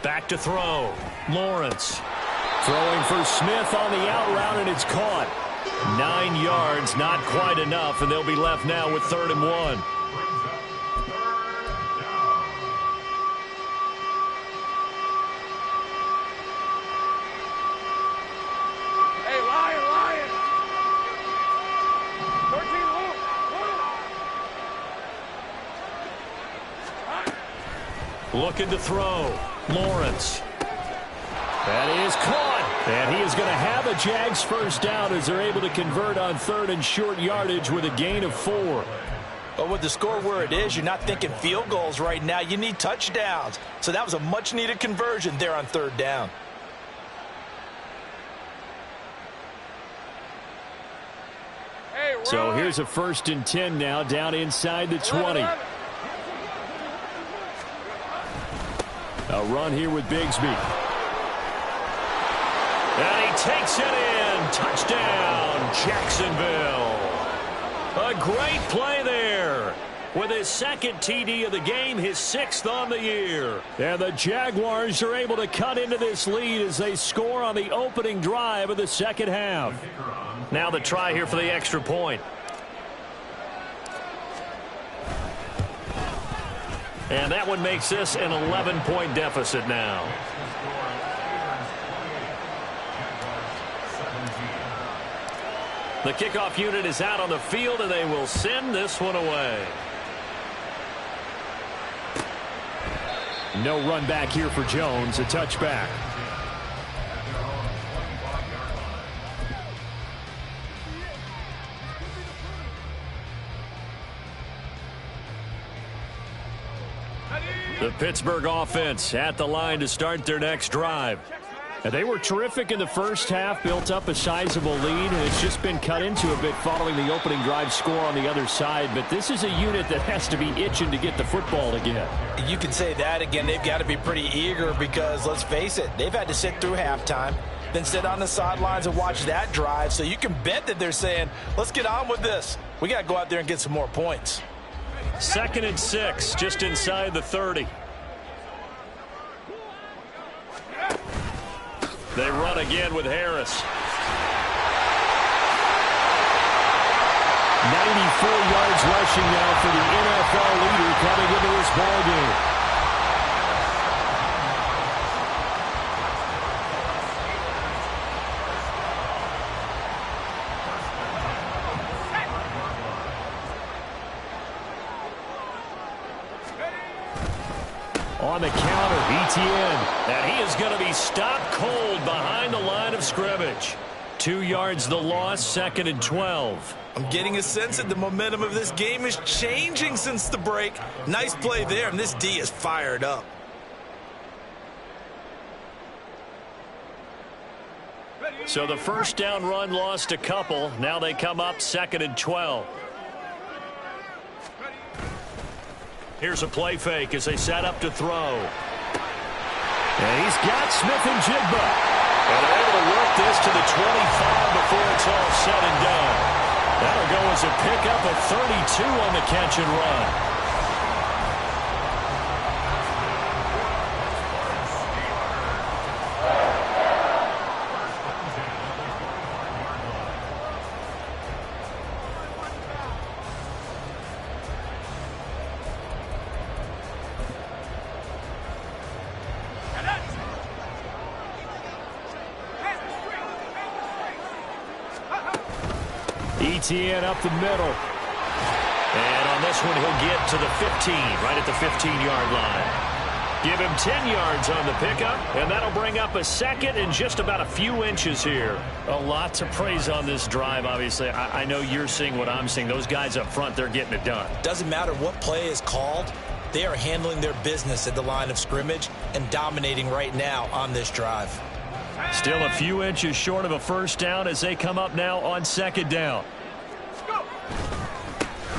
A: Back to throw. Lawrence. Throwing for Smith on the out route, and it's caught. 9 yards, not quite enough, and they'll be left now with 3rd and 1.
C: Hey, Lion. 13, Luke.
A: Looking to throw. Lawrence. That is caught. And he is going to have a Jags 1st down as they're able to convert on 3rd and short yardage with a gain of 4.
B: But with the score where it is, you're not thinking field goals right now. You need touchdowns. So that was a much-needed conversion there on 3rd down.
C: Hey,
A: So here's a 1st and 10 now down inside the 20. A run here with Bigsby. And he takes it in. Touchdown, Jacksonville. A great play there. With his 2nd TD of the game, his 6th on the year. And the Jaguars are able to cut into this lead as they score on the opening drive of the 2nd half. Now the try here for the extra point. And that one makes this an 11-point deficit now. The kickoff unit is out on the field, and they will send this one away. No run back here for Jones. A touchback. The Pittsburgh offense at the line to start their next drive. And they were terrific in the first half, built up a sizable lead, and it's just been cut into a bit following the opening drive score on the other side. But this is a unit that has to be itching to get the football again.
B: You can say that again. They've got to be pretty eager because, let's face it, they've had to sit through halftime, then sit on the sidelines and watch that drive. So you can bet that they're saying, let's get on with this. We got to go out there and get some more points.
A: 2nd and 6, just inside the 30. They run again with Harris. 94 yards rushing now for the NFL leader coming into this ballgame. On the counter, Etienne, and he is going to be stopped cold behind the line of scrimmage. 2 yards the loss, 2nd and 12.
E: I'm getting a sense that the momentum of this game is changing since the break. Nice play there, and this D is fired up.
A: So the first down run lost a couple. Now they come up 2nd and 12. Here's a play fake as they set up to throw. And he's got Smith and Jigba. And they're able to work this to the 25 before it's all said and done. That'll go as a pickup of 32 on the catch and run. Etienne up the middle. And on this one, he'll get to the 15, right at the 15-yard line. Give him 10 yards on the pickup, and that'll bring up a 2nd and just about a few inches here. A lot to praise on this drive, obviously. I know you're seeing what I'm seeing. Those guys up front, they're getting it done.
E: Doesn't matter what play is called. They are handling their business at the line of scrimmage and dominating right now on this drive.
A: Still a few inches short of a first down as they come up now on 2nd down.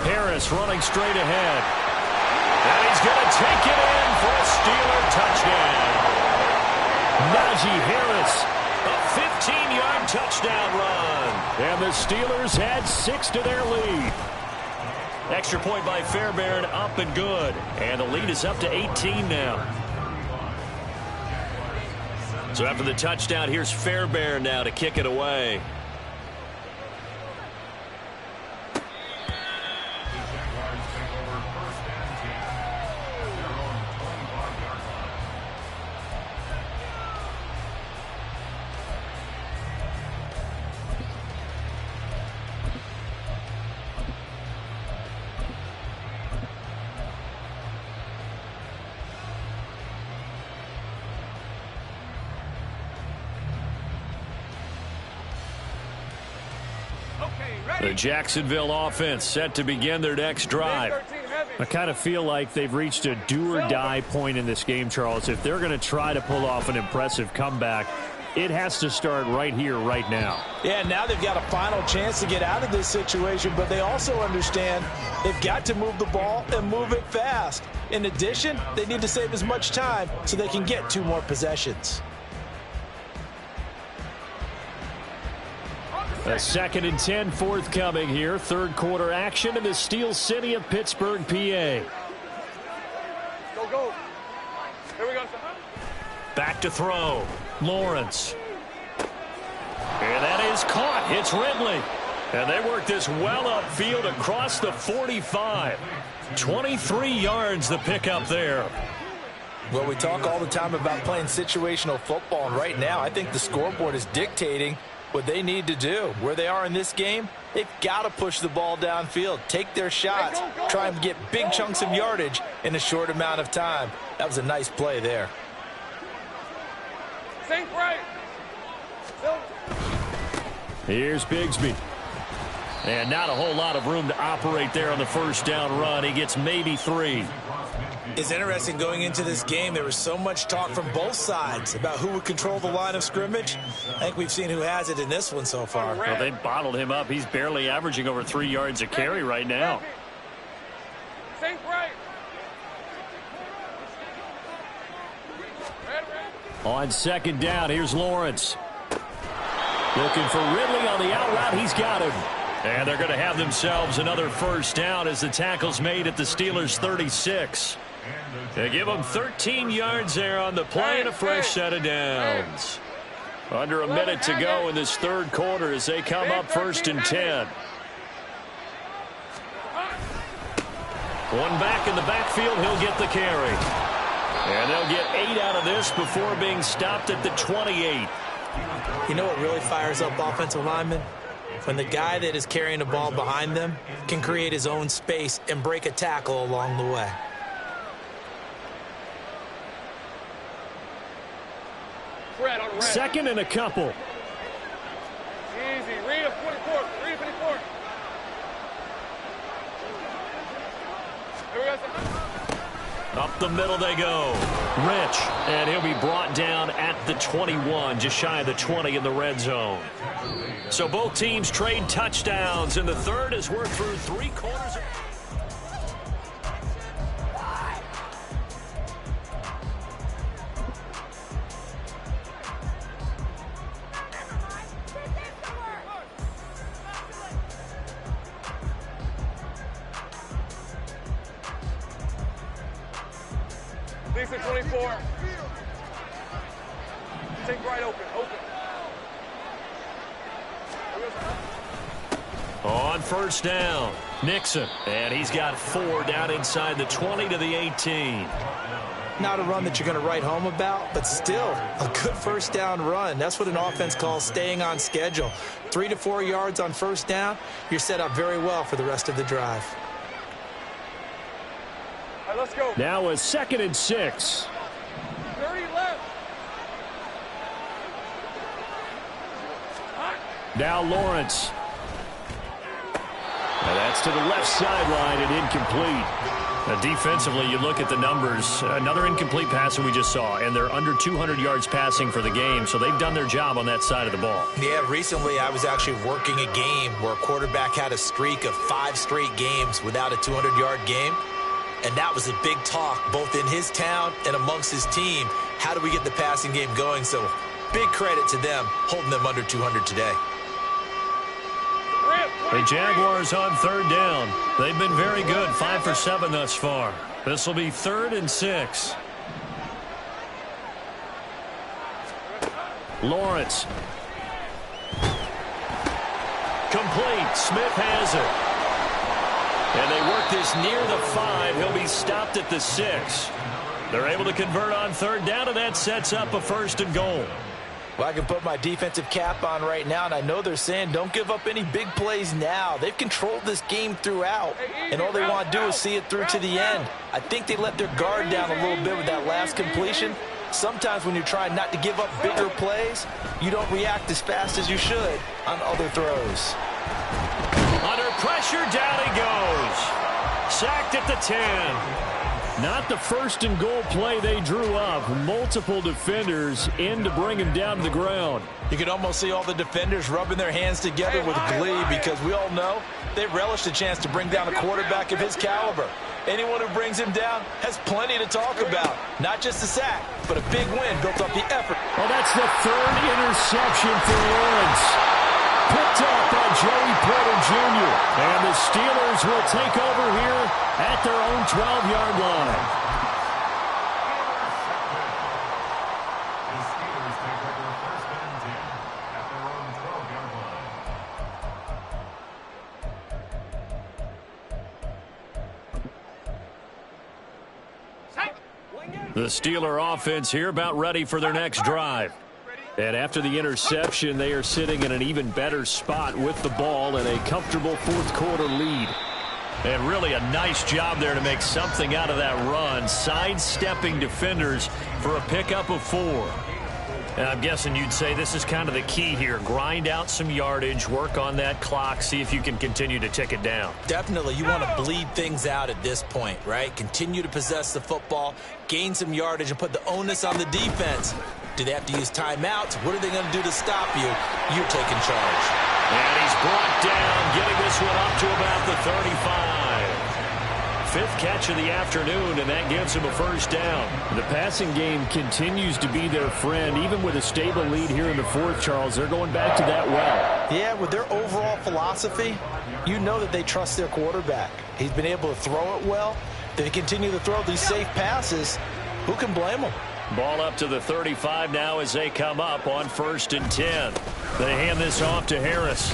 A: Harris running straight ahead. And he's going to take it in for a Steeler touchdown. Najee Harris, a 15-yard touchdown run. And the Steelers add 6 to their lead. Extra point by Fairbairn, up and good. And the lead is up to 18 now. So after the touchdown, here's Fairbairn now to kick it away. The Jacksonville offense set to begin their next drive. I kind of feel like they've reached a do-or-die point in this game, Charles. If they're going to try to pull off an impressive comeback, it has to start right here, right now.
B: Yeah, now they've got a final chance to get out of this situation, but they also understand they've got to move the ball and move it fast. In addition, they need to save as much time so they can get 2 more possessions.
A: A 2nd and 10 forthcoming here. 3rd quarter action in the Steel City of Pittsburgh, PA.
C: Go, go. Here we go.
A: Back to throw. Lawrence. And that is caught. It's Ridley. And they work this well upfield across the 45. 23 yards the pickup there.
B: Well, we talk all the time about playing situational football, and right now I think the scoreboard is dictating what they need to do. Where they are in this game, they've got to push the ball downfield, take their shots, try and get big chunks of yardage in a short amount of time. That was a nice play there.
C: Think right.
A: Here's Bigsby. And not a whole lot of room to operate there on the first down run. He gets maybe 3.
E: It's interesting going into this game. There was so much talk from both sides about who would control the line of scrimmage. I think we've seen who has it in this one so far.
A: Well, they bottled him up. He's barely averaging over 3 yards a carry right now.
C: Think right.
A: On second down, here's Lawrence. Looking for Ridley on the out route. He's got him. And they're going to have themselves another first down as the tackle's made at the Steelers' 36. They give them 13 yards there on the play and a fresh set of downs. Under a minute to go in this third quarter as they come up 1st and 10. One back in the backfield, he'll get the carry. And they'll get 8 out of this before being stopped at the 28.
E: You know what really fires up offensive linemen? When the guy that is carrying the ball behind them can create his own space and break a tackle along the way.
A: Second and a couple.
C: Easy. Read a 24. Read a 24. Here we go.
A: Up the middle they go. Rich. And he'll be brought down at the 21, just shy of the 20 in the red zone. So both teams trade touchdowns, and the third as we're through 3 quarters.
C: Lisa 24. Take right open.
A: On first down, Nixon. And he's got 4 down inside the 20 to the 18.
E: Not a run that you're going to write home about, but still a good first down run. That's what an offense calls staying on schedule. 3 to 4 yards on first down, you're set up very well for the rest of the drive.
C: All right, let's go.
A: Now a 2nd and 6.
C: 30 left.
A: Now Lawrence. And that's to the left sideline and incomplete. Defensively, you look at the numbers. Another incomplete pass that we just saw, and they're under 200 yards passing for the game, so they've done their job on that side of the ball.
E: Yeah, recently I was actually working a game where a quarterback had a streak of 5 straight games without a 200-yard game, and that was a big talk both in his town and amongst his team. How do we get the passing game going? So big credit to them holding them under 200 today.
A: The Jaguars on third down. They've been very good, 5 for 7 thus far. This will be 3rd and 6. Lawrence. Complete. Smith has it. And they work this near the 5. He'll be stopped at the 6. They're able to convert on third down, and that sets up a 1st and goal.
B: Well, I can put my defensive cap on right now, and I know they're saying don't give up any big plays now. They've controlled this game throughout, and all they want to do is see it through to the end. I think they let their guard down a little bit with that last completion. Sometimes when you're trying not to give up bigger plays, you don't react as fast as you should on other throws.
A: Under pressure, down he goes. Sacked at the 10. Not the 1st and goal play they drew up. Multiple defenders in to bring him down to the ground.
B: You can almost see all the defenders rubbing their hands together with glee because we all know they relish the chance to bring down a quarterback of his caliber. Anyone who brings him down has plenty to talk about. Not just a sack, but a big win built up the effort.
A: Well, that's the 3rd interception for Lawrence. Picked up by Joey Porter Jr. And the Steelers will take over here at their own 12-yard line.
D: The Steelers take over 1st and 10 at their own 12-yard line.
A: The Steeler offense here about ready for their next drive. And after the interception, they are sitting in an even better spot with the ball and a comfortable fourth-quarter lead. And really a nice job there to make something out of that run, sidestepping defenders for a pickup of 4. And I'm guessing you'd say this is kind of the key here. Grind out some yardage, work on that clock, see if you can continue to tick it down.
B: Definitely. You want to bleed things out at this point, right? Continue to possess the football, gain some yardage, and put the onus on the defense. Do they have to use timeouts? What are they going to do to stop you? You're taking charge.
A: And he's brought down, getting this one up to about the 35. 5th catch of the afternoon, and that gives him a first down. The passing game continues to be their friend. Even with a stable lead here in the 4th, Charles, they're going back to that well.
B: Yeah, with their overall philosophy, you know that they trust their quarterback. He's been able to throw it well. They continue to throw these safe passes. Who can blame them?
A: Ball up to the 35 now as they come up on 1st and 10. They hand this off to Harris.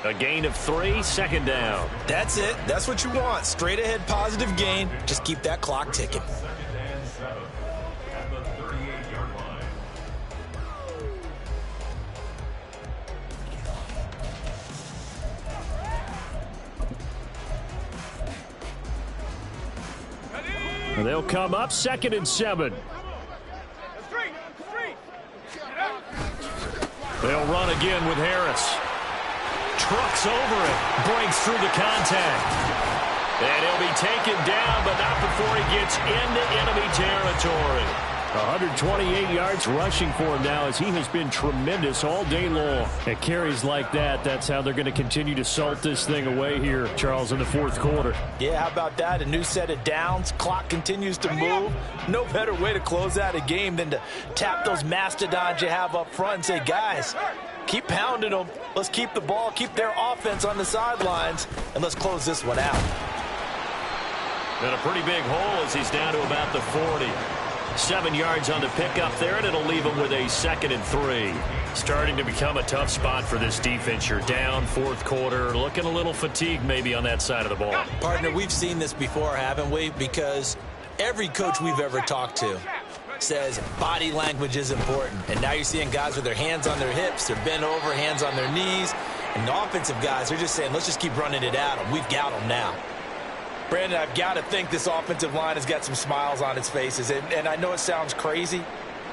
A: A gain of 3, 2nd down.
B: That's it. That's what you want. Straight ahead positive gain. Just keep that clock ticking.
D: 2nd and 7 at the 38-yard line.
A: And they'll come up 2nd and 7. They'll run again with Harris. Trucks over it, breaks through the contact. And he'll be taken down, but not before he gets into enemy territory. 128 yards rushing for him now as he has been tremendous all day long. At carries like that, that's how they're going to continue to salt this thing away here, Charles, in the 4th quarter.
B: Yeah, how about that? A new set of downs. Clock continues to move. No better way to close out a game than to tap those mastodons you have up front and say, guys, keep pounding them. Let's keep the ball, keep their offense on the sidelines, and let's close this one out.
A: And a pretty big hole as he's down to about the 40. 7 yards on the pickup there, and it'll leave him with a 2nd and 3. Starting to become a tough spot for this defense. You're down 4th quarter, looking a little fatigued maybe on that side of the ball.
B: Partner, we've seen this before, haven't we? Because every coach we've ever talked to says body language is important. And now you're seeing guys with their hands on their hips, they're bent over, hands on their knees. And the offensive guys, they're just saying, let's just keep running it at them. We've got them now. Brandon, I've got to think this offensive line has got some smiles on its faces. And I know it sounds crazy,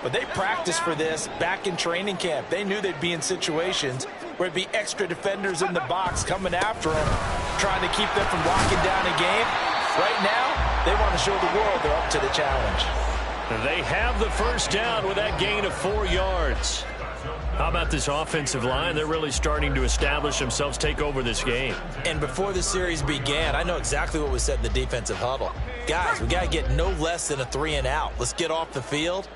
B: but they practiced for this back in training camp. They knew they'd be in situations where it'd be extra defenders in the box coming after them, trying to keep them from locking down a game. Right now, they want to show the world they're up to the challenge.
A: They have the first down with that gain of 4 yards. How about this offensive line? They're really starting to establish themselves, take over this game.
B: And before the series began, I know exactly what was said in the defensive huddle. Guys, we got to get no less than a 3 and out. Let's get off the field.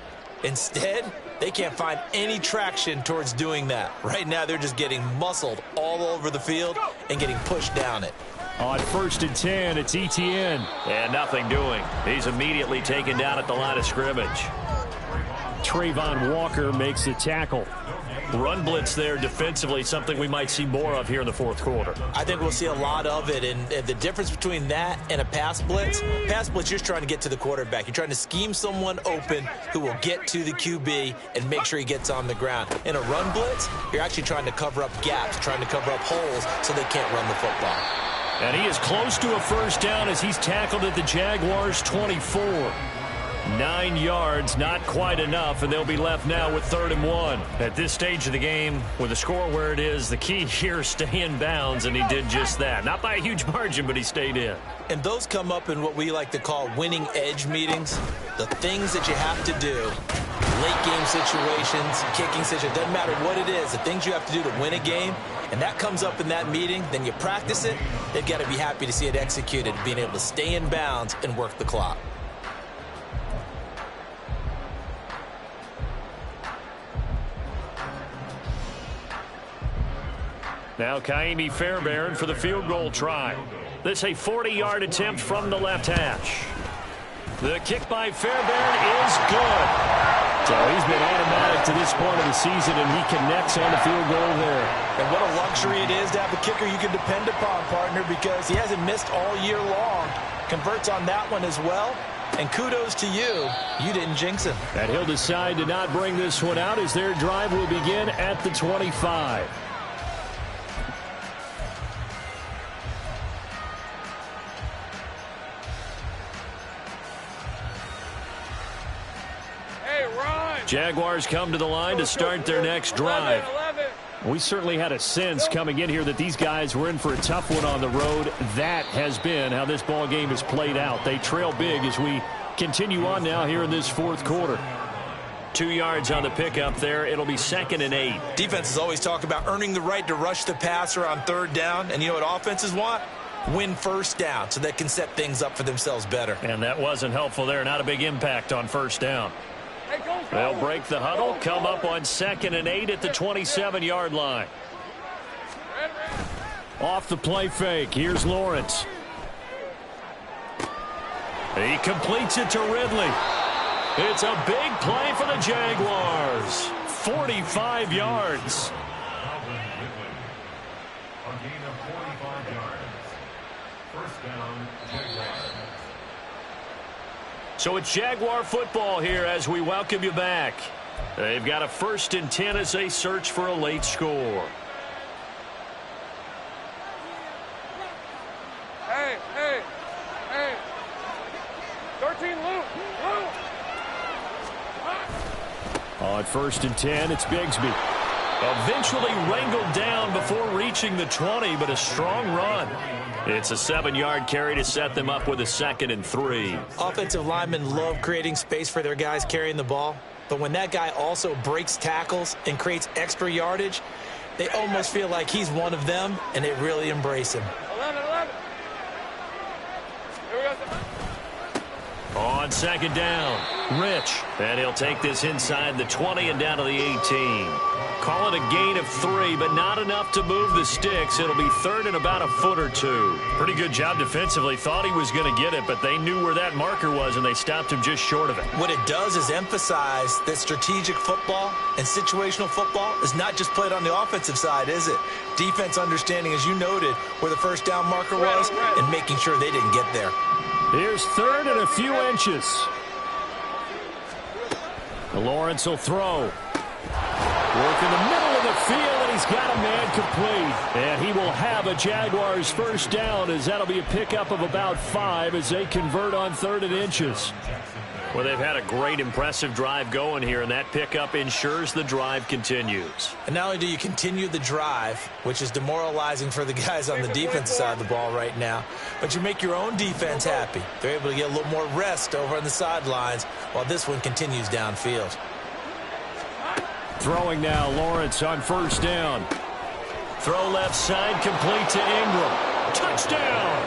B: Instead, they can't find any traction towards doing that. Right now, they're just getting muscled all over the field and getting pushed down it.
A: On 1st and 10, it's Etienne. And nothing doing. He's immediately taken down at the line of scrimmage. Trayvon Walker makes the tackle. Run blitz there defensively, something we might see more of here in the 4th quarter.
B: I think we'll see a lot of it, and the difference between that and a pass blitz, you're just trying to get to the quarterback. You're trying to scheme someone open who will get to the QB and make sure he gets on the ground. In a run blitz, you're actually trying to cover up gaps, trying to cover up holes so they can't run the football.
A: And he is close to a first down as he's tackled at the Jaguars' 24. 9 yards, not quite enough, and they'll be left now with 3rd and 1. At this stage of the game, with the score where it is, the key here is stay in bounds, and he did just that. Not by a huge margin, but he stayed in.
B: And those come up in what we like to call winning edge meetings. The things that you have to do, late game situations, kicking situations, doesn't matter what it is, the things you have to do to win a game, and that comes up in that meeting, then you practice it, they've got to be happy to see it executed, being able to stay in bounds and work the clock.
A: Now Kaimi Fairbairn for the field goal try. This a 40-yard attempt from the left hash. The kick by Fairbairn is good. So he's been automatic to this point of the season, and he connects on the field goal there.
B: And what a luxury it is to have a kicker you can depend upon, partner, because he hasn't missed all year long. Converts on that one as well.
E: And kudos to you. You didn't jinx him.
A: And he'll decide to not bring this one out as their drive will begin at the 25.
C: Hey, run.
A: Jaguars come to the line to start their next drive.
C: 11.
A: We certainly had a sense coming in here that these guys were in for a tough one on the road. That has been how this ball game has played out. They trail big as we continue on now here in this fourth quarter. 2 yards on the pickup there. It'll be 2nd and 8.
E: Defenses always talk about earning the right to rush the passer on 3rd down. And you know what offenses want? Win 1st down so they can set things up for themselves better.
A: And that wasn't helpful there. Not a big impact on 1st down. They'll break the huddle, come up on 2nd and 8 at the 27-yard line. Off the play fake, here's Lawrence. He completes it to Ridley. It's a big play for the Jaguars. 45 yards.
D: A gain of 45 yards. 1st down, Jaguars.
A: So it's Jaguar football here as we welcome you back. They've got a 1st and 10 as they search for a late score.
C: Hey, hey, hey. 13, Luke.
A: On 1st and 10, it's Bigsby. Eventually wrangled down before reaching the 20, but a strong run. It's a 7-yard carry to set them up with a 2nd and 3.
E: Offensive linemen love creating space for their guys carrying the ball. But when that guy also breaks tackles and creates extra yardage, they almost feel like he's one of them, and they really embrace him.
C: 11. Here we go.
A: On 2nd down, Rich. And he'll take this inside the 20 and down to the 18. Call it a gain of 3, but not enough to move the sticks. It'll be 3rd and about a foot or 2. Pretty good job defensively. Thought he was going to get it, but they knew where that marker was, and they stopped him just short of it.
E: What it does is emphasize that strategic football and situational football is not just played on the offensive side, is it? Defense understanding, as you noted, where the 1st down marker was and making sure they didn't get there.
A: Here's 3rd and a few inches. Lawrence will throw. Work in the middle of the field, and he's got a man complete. And he will have a Jaguars 1st down, as that'll be a pickup of about 5 as they convert on 3rd and inches. Well, they've had a great, impressive drive going here, and that pickup ensures the drive continues.
E: And not only do you continue the drive, which is demoralizing for the guys on the defensive side of the ball right now, but you make your own defense happy. They're able to get a little more rest over on the sidelines while this one continues downfield.
A: Throwing now, Lawrence on 1st down. Throw left side, complete to Ingram. Touchdown!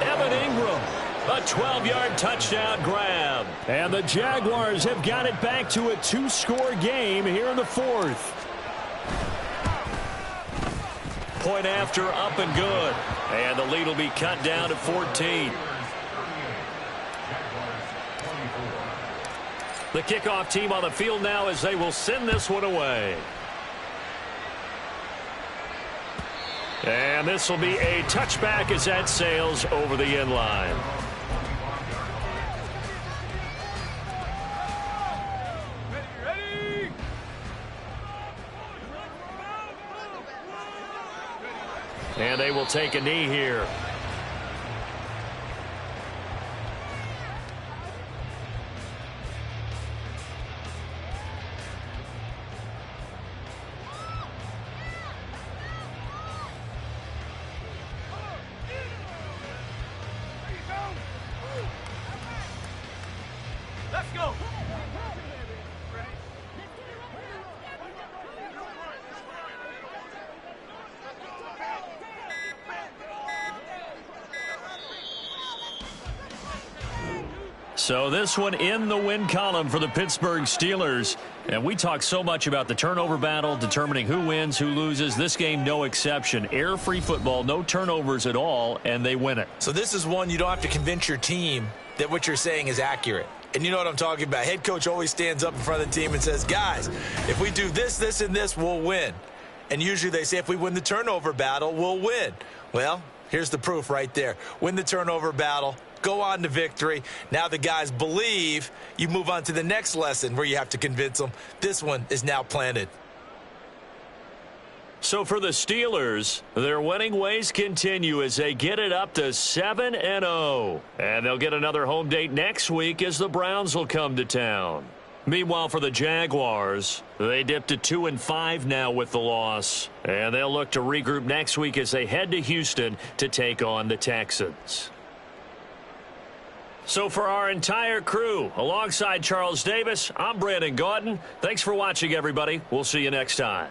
A: Evan Ingram. A 12-yard touchdown grab. And the Jaguars have got it back to a 2-score game here in the 4th. Point after, up and good. And the lead will be cut down to 14. The kickoff team on the field now as they will send this one away. And this will be a touchback as that sails over the end line. And they will take a knee here.
C: Let's go.
A: So this one in the win column for the Pittsburgh Steelers. And we talk so much about the turnover battle, determining who wins, who loses. This game, no exception. Air-free football, no turnovers at all, and they win it.
E: So this is one you don't have to convince your team that what you're saying is accurate. And you know what I'm talking about. Head coach always stands up in front of the team and says, guys, if we do this, this, and this, we'll win. And usually they say if we win the turnover battle, we'll win. Well, Here's the proof right there. Win the turnover battle. Go on to victory. Now the guys believe. You move on to the next lesson where you have to convince them. This one is now planted.
A: So for the Steelers, their winning ways continue as they get it up to 7-0. And they'll get another home date next week as the Browns will come to town. Meanwhile, for the Jaguars, they dipped to 2-5 now with the loss. And they'll look to regroup next week as they head to Houston to take on the Texans. So for our entire crew, alongside Charles Davis, I'm Brandon Gaudin. Thanks for watching, everybody. We'll see you next time.